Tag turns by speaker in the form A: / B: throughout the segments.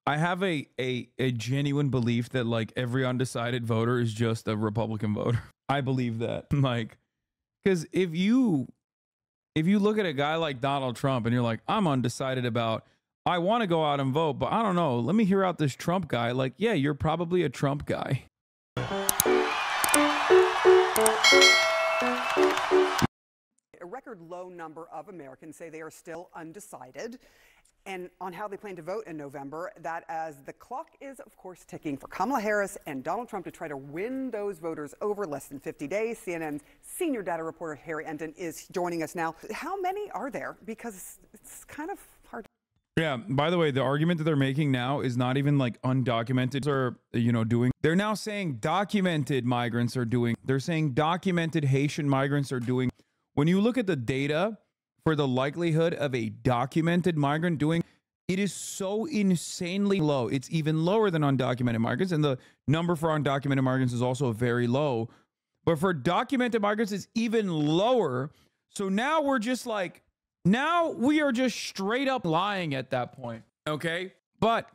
A: I have a genuine belief that like every undecided voter is just a Republican voter. I believe that. Like, because if you look at a guy like Donald Trump and you're like, I'm undecided about, I want to go out and vote, but I don't know. Let me hear out this Trump guy. Like, yeah, you're probably a Trump guy.
B: A record low number of Americans say they are still undecided and on how they plan to vote in November, that as the clock is, of course, ticking for Kamala Harris and Donald Trump to try to win those voters over less than 50 days. CNN's senior data reporter Harry Enten is joining us now. How many are there? Because it's kind of hard.
A: Yeah, by the way, the argument that they're making now is not even like undocumented or, doing. They're now saying documented migrants are doing. They're saying documented Haitian migrants are doing. When you look at the data for the likelihood of a documented migrant doing, it is so insanely low. It's even lower than undocumented migrants. And the number for undocumented migrants is also very low. But for documented migrants, it's even lower. So now we're just like, now we are just straight up lying at that point. Okay. But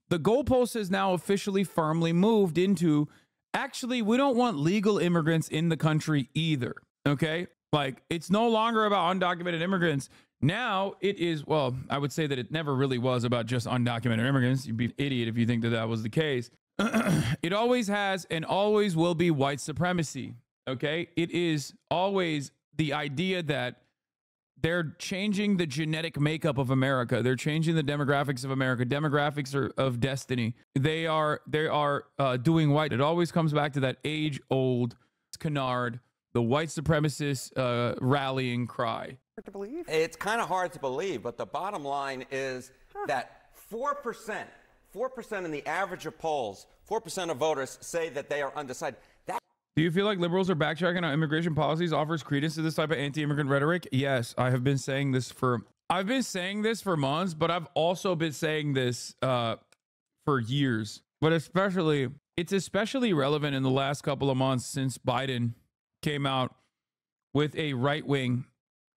A: the goalpost has now officially firmly moved into, actually, we don't want legal immigrants in the country either. Okay. Like, it's no longer about undocumented immigrants. Now it is, well, I would say that it never really was about just undocumented immigrants. You'd be an idiot if you think that that was the case. It always has and always will be white supremacy. Okay. It is always the idea that they're changing the genetic makeup of America. They're changing the demographics of America. Demographics are of destiny. They are doing white. It always comes back to that age-old canard, the white supremacist rallying cry.
B: Hard to believe.
C: It's kind of hard to believe, but the bottom line is that 4% in the average of polls, 4% of voters say that they are undecided.
A: Do you feel like liberals are backtracking on immigration policies offers credence to this type of anti-immigrant rhetoric? Yes, I have been saying this for months, but I've also been saying this for years. But it's especially relevant in the last couple of months since Biden came out with a right-wing,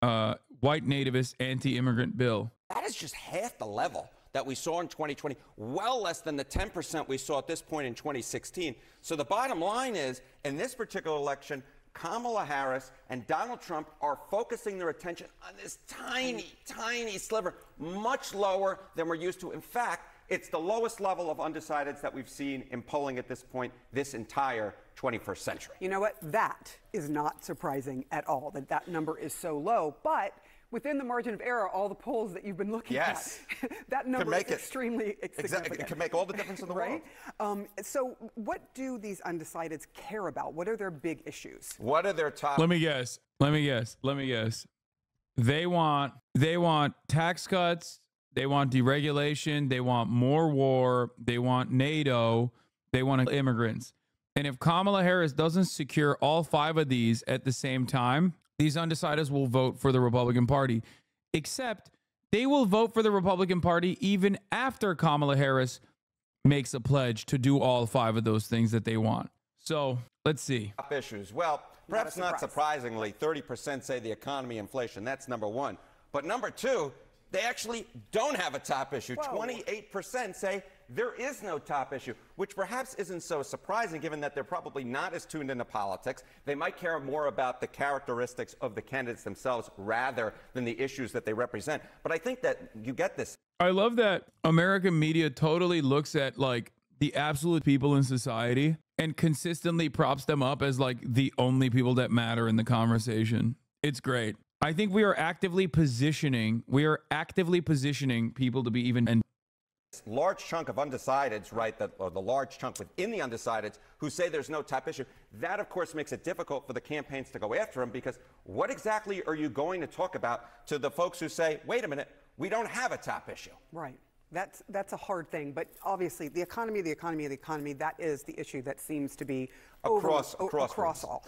A: white nativist anti-immigrant bill.
C: That is just half the level that we saw in 2020, well less than the 10% we saw at this point in 2016. So the bottom line is, in this particular election, Kamala Harris and Donald Trump are focusing their attention on this tiny, tiny sliver, much lower than we're used to. In fact, it's the lowest level of undecideds that we've seen in polling at this point this entire 21st century.
B: You know what? That is not surprising at all, that number is so low. But within the margin of error, all the polls that you've been looking at, that number is extremely significant.
C: Exactly. It can make all the difference in the world.
B: So what do these undecideds care about? What are their big issues?
C: What are their top?
A: Let me guess. They want tax cuts. They want deregulation. They want more war. They want NATO. They want immigrants. And if Kamala Harris doesn't secure all 5 of these at the same time, these undecideds will vote for the Republican Party, except they will vote for the Republican Party even after Kamala Harris makes a pledge to do all 5 of those things that they want. So let's see.
C: Top issues. Well, perhaps not surprisingly, 30% say the economy, inflation. That's number one. But number two, they actually don't have a top issue. 28% say there is no top issue, which perhaps isn't so surprising given that they're probably not as tuned into politics. They might care more about the characteristics of the candidates themselves rather than the issues that they represent. But I think that you get this.
A: I love that American media totally looks at like the absolute people in society and consistently props them up as like the only people that matter in the conversation. It's great. I think we are actively positioning people to be even.
C: Large chunk of undecideds, right, or the large chunk within the undecideds who say there's no top issue. That, of course, makes it difficult for the campaigns to go after them, because what exactly are you going to talk about to the folks who say, wait a minute, we don't have a top issue?
B: Right. That's a hard thing. But obviously, the economy, that is the issue that seems to be across all.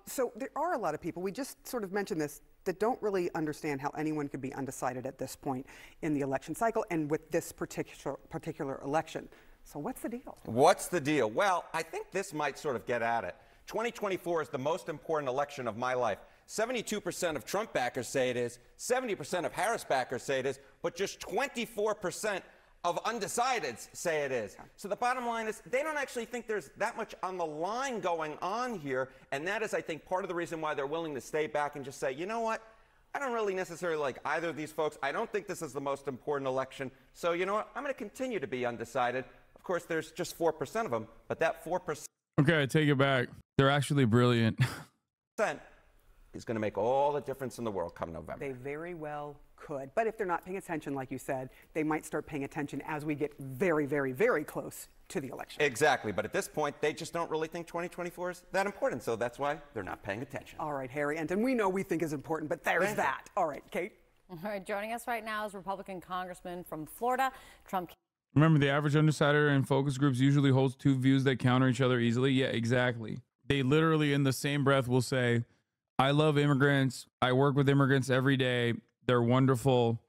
B: So there are a lot of people, we just sort of mentioned this, that don't really understand how anyone could be undecided at this point in the election cycle and with this particular election. So what's the deal?
C: What's the deal? Well, I think this might sort of get at it. 2024 is the most important election of my life. 72% of Trump backers say it is, 70% of Harris backers say it is, but just 24% of undecideds say it is. So the bottom line is they don't actually think there's that much on the line going on here, and that is, I think, part of the reason why they're willing to stay back and just say, you know what, I don't really necessarily like either of these folks. I don't think this is the most important election, so you know what, I'm going to continue to be undecided. Of course, there's just 4% of them, but that 4%...
A: Okay, I take it back. They're actually brilliant.
C: is going to make all the difference in the world come November.
B: They very well could. But if they're not paying attention, like you said, they might start paying attention as we get very, very, very close to the election.
C: Exactly. But at this point, they just don't really think 2024 is that important. So that's why they're not paying attention.
B: All right, Harry. And we know we think is important, but there's that. All right, Kate.
D: All right, joining us right now is Republican Congressman from Florida, Trump.
A: Remember, the average undecided in focus groups usually holds two views that counter each other easily. Yeah, exactly. They literally in the same breath will say, I love immigrants. I work with immigrants every day. They're wonderful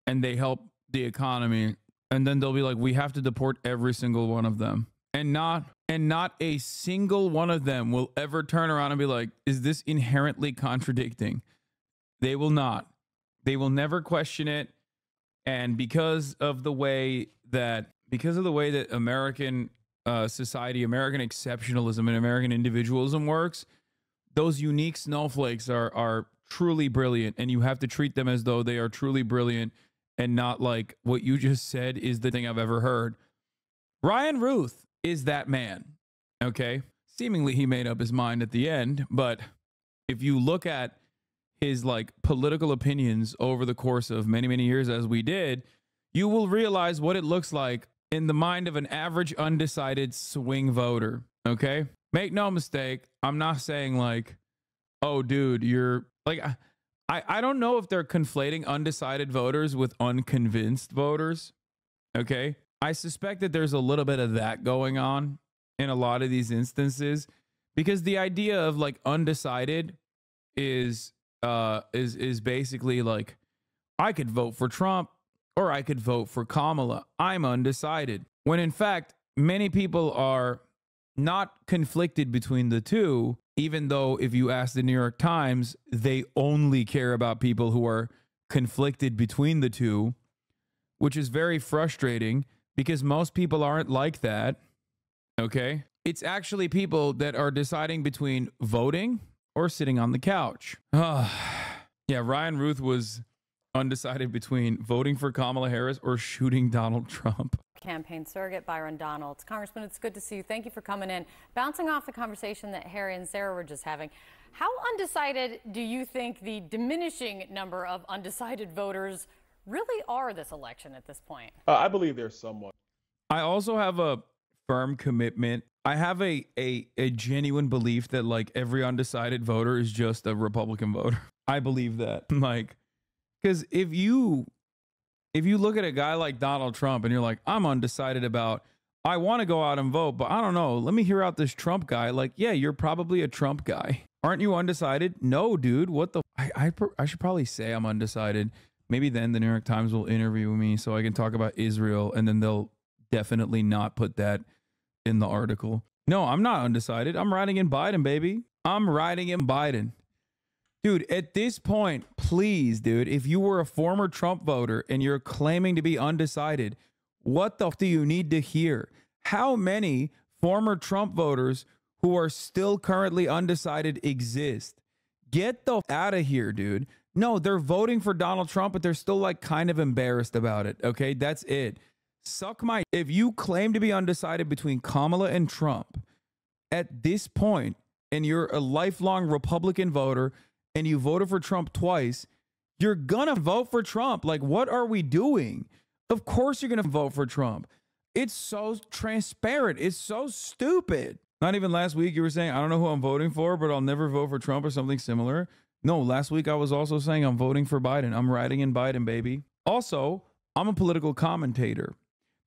A: and they help the economy. And then they'll be like, we have to deport every single one of them. And not a single one of them will ever turn around and be like, is this inherently contradicting? They will not. They will never question it. And because of the way that American society, American exceptionalism and American individualism works, those unique snowflakes are truly brilliant, and you have to treat them as though they are truly brilliant and not like what you just said is the thing I've ever heard. Ryan Ruth is that man, okay? Seemingly he made up his mind at the end, but if you look at his like political opinions over the course of many, many years as we did, you will realize what it looks like in the mind of an average undecided swing voter, okay? Make no mistake, I'm not saying like, oh, dude, you're like, I don't know if they're conflating undecided voters with unconvinced voters, okay? I suspect that there's a little bit of that going on in a lot of these instances because the idea of like undecided is basically like, I could vote for Trump or I could vote for Kamala. I'm undecided. When in fact, many people are not conflicted between the two, even though if you ask the New York Times, they only care about people who are conflicted between the two, which is very frustrating because most people aren't like that, okay? It's actually people that are deciding between voting or sitting on the couch. Yeah, Ryan Ruth was undecided between voting for Kamala Harris or shooting Donald Trump.
D: Campaign surrogate Byron Donalds. Congressman, it's good to see you. Thank you for coming in. Bouncing off the conversation that Harry and Sarah were just having, how undecided do you think the diminishing number of undecided voters really are this election at this point?
E: I believe there's somewhat.
A: I also have a firm commitment. I have a genuine belief that like every undecided voter is just a Republican voter. I believe that. Like, because if you look at a guy like Donald Trump and you're like, I'm undecided about, I want to go out and vote, but I don't know. Let me hear out this Trump guy. Like, yeah, you're probably a Trump guy. Aren't you undecided? No, dude. What the? I should probably say I'm undecided. Maybe then the New York Times will interview me so I can talk about Israel, and then they'll definitely not put that in the article. No, I'm not undecided. I'm riding in Biden, baby. I'm riding in Biden. Dude, at this point, please, dude, if you were a former Trump voter and you're claiming to be undecided, what the f do you need to hear? How many former Trump voters who are still currently undecided exist? Get the f out of here, dude. No, they're voting for Donald Trump, but they're still like kind of embarrassed about it. Okay, that's it. Suck my... If you claim to be undecided between Kamala and Trump at this point, and you're a lifelong Republican voter, and you voted for Trump twice, you're gonna vote for Trump. Like, what are we doing? Of course you're gonna vote for Trump. It's so transparent. It's so stupid. Not even last week you were saying, I don't know who I'm voting for, but I'll never vote for Trump or something similar. No, last week I was also saying I'm voting for Biden. I'm riding in Biden, baby. Also, I'm a political commentator.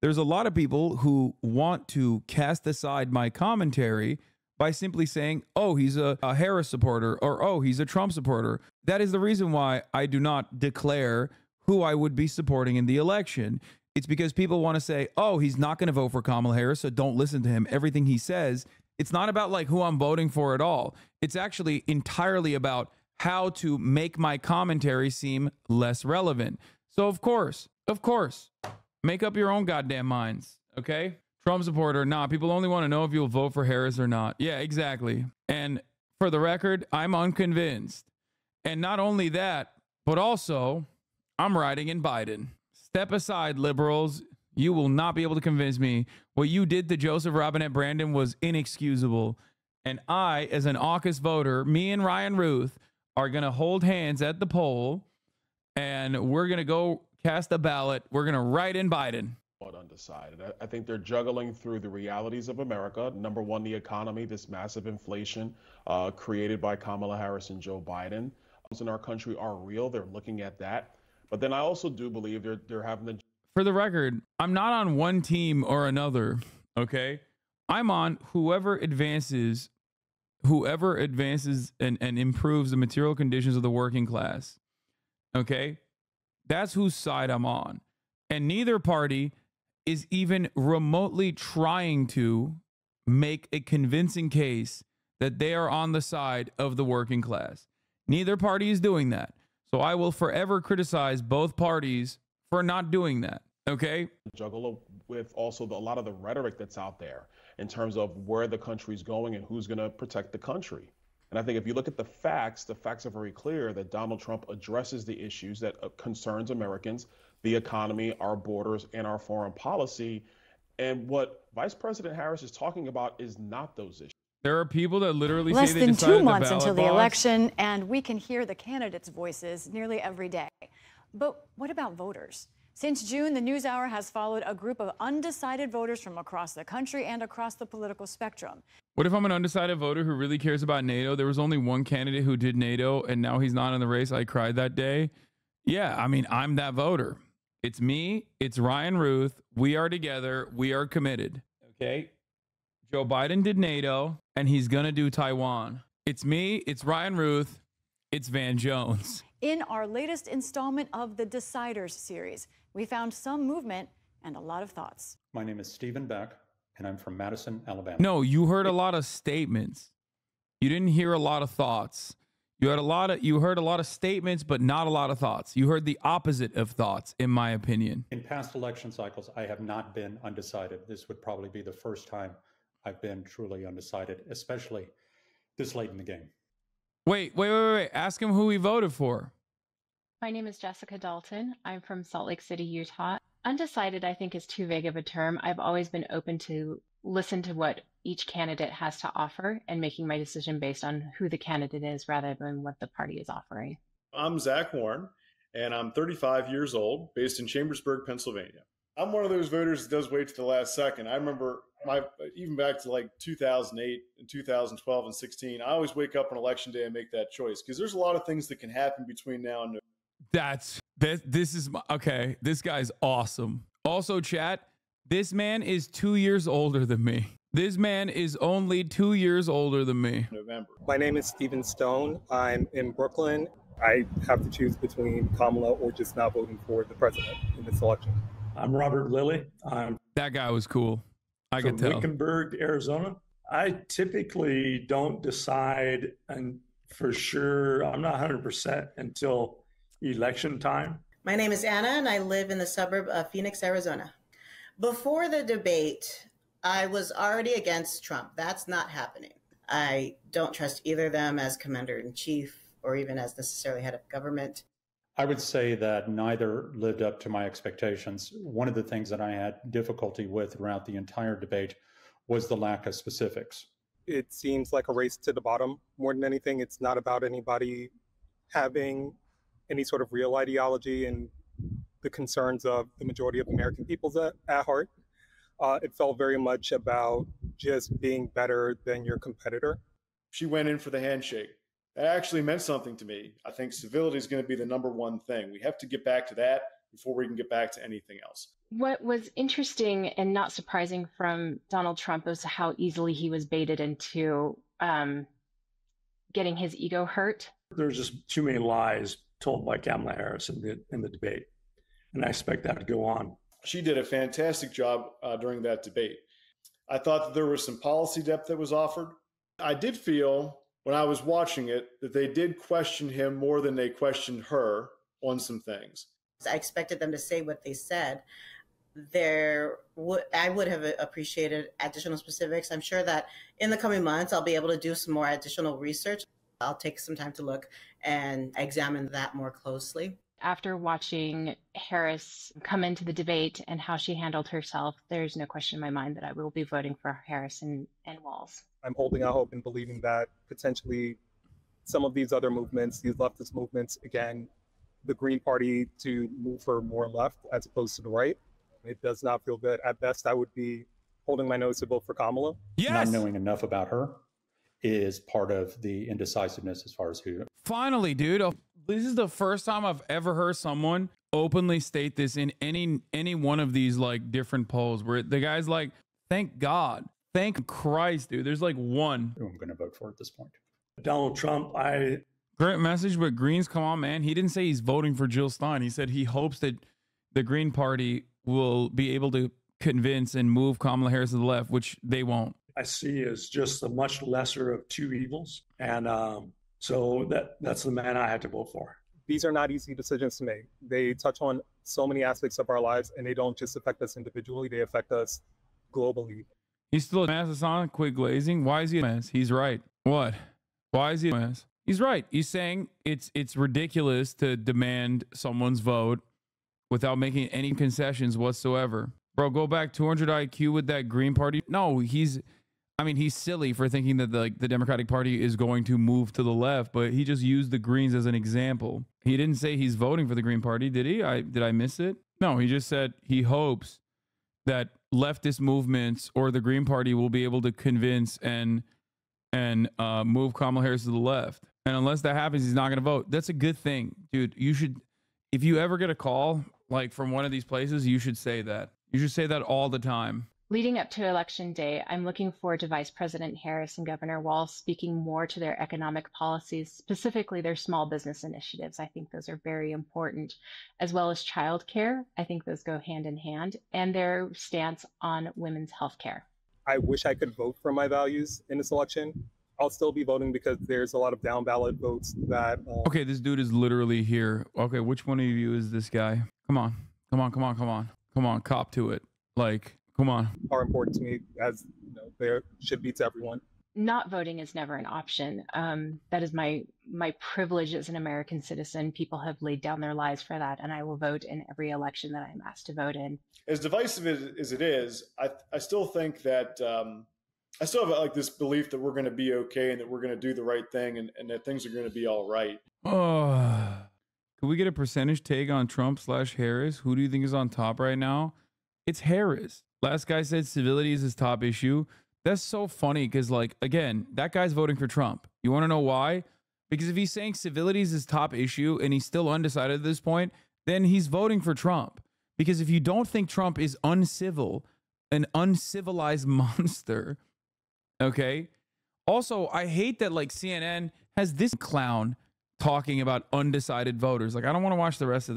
A: There's a lot of people who want to cast aside my commentary by simply saying, oh, he's a Harris supporter, or oh, he's a Trump supporter. That is the reason why I do not declare who I would be supporting in the election. It's because people want to say, oh, he's not going to vote for Kamala Harris, so don't listen to him. Everything he says, it's not about like who I'm voting for at all. It's actually entirely about how to make my commentary seem less relevant. So of course, Make up your own goddamn minds, okay? Trump supporter, nah, people only want to know if you'll vote for Harris or not. Yeah, exactly. And for the record, I'm unconvinced. And not only that, but also, I'm riding in Biden. Step aside, liberals. You will not be able to convince me. What you did to Joseph Robinette Brandon was inexcusable. And I, as an AUKUS voter, me and Ryan Ruth are going to hold hands at the poll, and we're going to go cast a ballot. We're going to write in Biden.
E: Undecided. I think they're juggling through the realities of America. Number one, the economy, this massive inflation created by Kamala Harris and Joe Biden in our country are real. They're looking at that. But then I also do believe they're having the...
A: For the record, I'm not on one team or another, okay? I'm on whoever advances and improves the material conditions of the working class, okay? That's whose side I'm on. And neither party is even remotely trying to make a convincing case that they are on the side of the working class. Neither party is doing that. So I will forever criticize both parties for not doing that, okay?
E: Juggle with also a lot of the rhetoric that's out there in terms of where the country's going and who's going to protect the country. And I think if you look at the facts are very clear that Donald Trump addresses the issues that concerns Americans, the economy, our borders, and our foreign policy. And what Vice President Harris is talking about is not those issues.
A: There are people that literally
F: Less
A: say they
F: than
A: decided
F: 2 months until the
A: box.
F: election, and we can hear the candidates' voices nearly every day. But what about voters? Since June, the NewsHour has followed a group of undecided voters from across the country and across the political spectrum.
A: What if I'm an undecided voter who really cares about NATO? There was only one candidate who did NATO, and now he's not in the race. I cried that day. Yeah, I mean, I'm that voter. It's me. It's Ryan Ruth. We are together. We are committed. Okay? Joe Biden did NATO, and he's going to do Taiwan. It's me. It's Ryan Ruth. It's Van Jones.
F: In our latest installment of the Deciders series, we found some movement and a lot of thoughts.
G: My name is Stephen Beck, and I'm from Madison, Alabama.
A: No, you heard a lot of statements. You didn't hear a lot of thoughts. You heard a lot of statements, but not a lot of thoughts. You heard the opposite of thoughts, in my opinion.
G: In past election cycles, I have not been undecided. This would probably be the first time I've been truly undecided, especially this late in the game.
A: Wait. Ask him who he voted for.
H: My name is Jessica Dalton. I'm from Salt Lake City, Utah. Undecided, I think, is too vague of a term. I've always been open to listen to what each candidate has to offer and making my decision based on who the candidate is rather than what the party is offering.
I: I'm Zach Warren, and I'm 35 years old, based in Chambersburg, Pennsylvania. I'm one of those voters that does wait to the last second. I remember even back to like 2008 and 2012 and 16, I always wake up on election day and make that choice because there's a lot of things that can happen between now and
A: okay. This guy's awesome. Also, chat, this man is 2 years older than me. This man is only 2 years older than me.
I: November.
J: My name is Stephen Stone. I'm in Brooklyn. I have to choose between Kamala or just not voting for the president in this election.
K: I'm Robert Lilly.
A: That guy was cool. I could tell.
K: Wickenburg, Arizona. I typically don't decide, and for sure, I'm not 100% until election time.
L: My name is Anna, and I live in the suburb of Phoenix, Arizona. Before the debate, I was already against Trump. That's not happening. I don't trust either of them as commander-in-chief or even as necessarily head of government.
G: I would say that neither lived up to my expectations. One of the things that I had difficulty with throughout the entire debate was the lack of specifics.
J: It seems like a race to the bottom more than anything. It's not about anybody having any sort of real ideology and the concerns of the majority of American people's at heart. It felt very much about just being better than your competitor.
I: She went in for the handshake. That actually meant something to me. I think civility is going to be the number one thing. We have to get back to that before we can get back to anything else.
H: What was interesting and not surprising from Donald Trump was how easily he was baited into getting his ego hurt.
K: There's just too many lies told by Kamala Harris in the debate, and I expect that to go on.
I: She did a fantastic job during that debate. I thought that there was some policy depth that was offered. I did feel when I was watching it that they did question him more than they questioned her on some things.
L: I expected them to say what they said. I would have appreciated additional specifics. I'm sure that in the coming months, I'll be able to do some more additional research. I'll take some time to look and examine that more closely.
H: After watching Harris come into the debate and how she handled herself, there's no question in my mind that I will be voting for Harris and Walz.
J: I'm holding out hope and believing that potentially some of these other movements, these leftist movements, again, the Green Party to move her more left as opposed to the right. It does not feel good. At best, I would be holding my nose to vote for Kamala.
A: Yes.
G: Not knowing enough about her is part of the indecisiveness as far as who.
A: Finally, dude, this is the first time I've ever heard someone openly state this in any one of these like different polls where the guy's like, thank God, thank Christ, dude. There's like one
G: who I'm going to vote for at this point.
K: Donald Trump,
A: great message, but Greens, come on, man. He didn't say he's voting for Jill Stein. He said he hopes that the Green Party will be able to convince and move Kamala Harris to the left, which they won't.
K: I see as just a much lesser of two evils. And so that's the man I had to vote for.
J: These are not easy decisions to make. They touch on so many aspects of our lives, and they don't just affect us individually, they affect us globally.
A: He's still a mess, Hasan. Quit glazing. Why is he a mess? He's right. What? Why is he a mess? He's right. He's saying it's ridiculous to demand someone's vote without making any concessions whatsoever. Bro, go back 200 IQ with that Green Party. No, he's silly for thinking that the Democratic Party is going to move to the left, but he just used the Greens as an example. He didn't say he's voting for the Green Party, did he? Did I miss it? No, he just said he hopes that leftist movements or the Green Party will be able to convince and move Kamala Harris to the left. And unless that happens, he's not going to vote. That's a good thing, dude. You should, if you ever get a call like from one of these places, you should say that. You should say that all the time.
H: Leading up to Election Day, I'm looking forward to Vice President Harris and Governor Walz speaking more to their economic policies, specifically their small business initiatives. I think those are very important, as well as childcare. I think those go hand in hand, and their stance on women's health care.
J: I wish I could vote for my values in this election. I'll still be voting because there's a lot of down ballot votes that...
A: Okay, this dude is literally here. Okay, which one of you is this guy? Come on, cop to it. Like, come on.
J: Are important to me, as you know, they should be to everyone.
H: Not voting is never an option. That is my privilege as an American citizen. People have laid down their lives for that, and I will vote in every election that I'm asked to vote in.
I: As divisive as it is, I still think that I still have like this belief that we're going to be okay and that we're going to do the right thing and that things are going to be all right.
A: Oh, could we get a percentage take on Trump/Harris? Who do you think is on top right now? It's Harris. Last guy said civility is his top issue. That's so funny because, like, again, that guy's voting for Trump. You want to know why? Because if he's saying civility is his top issue and he's still undecided at this point, then he's voting for Trump. Because if you don't think Trump is uncivil, an uncivilized monster, okay? Also, I hate that, like, CNN has this clown talking about undecided voters. Like, I don't want to watch the rest of this.